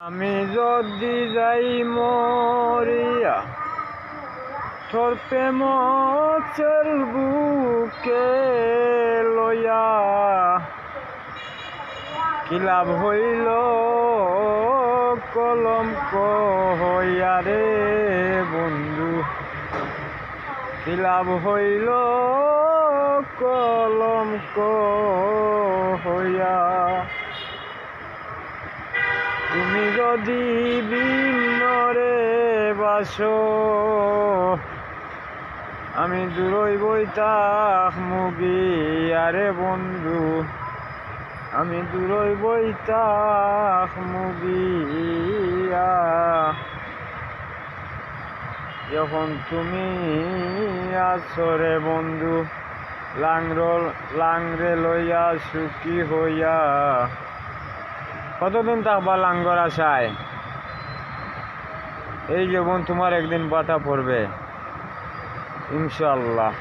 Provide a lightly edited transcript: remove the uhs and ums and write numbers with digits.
আমি যদি যাই মরিয়া তোর প্রেম বুকে লইয়া, কি লাভ হইল কলঙ্ক হইয়া রে বন্ধু, কি লাভ হইল কলঙ্ক হইয়া। তুমি যদি ভিন্নরে বাসো, আমি দূরই বইতাক মুগিয়া রে বন্ধু, আমি দূরই বইতাক মুগিয়া। যখন তুমি আছো রে বন্ধু লাংরে লইয়া সুখী হইয়া, কতদিন থাকবা লাঙ্গর আশায়? এই জীবন তোমার একদিন বাটা পড়বে ইনশাআল্লাহ।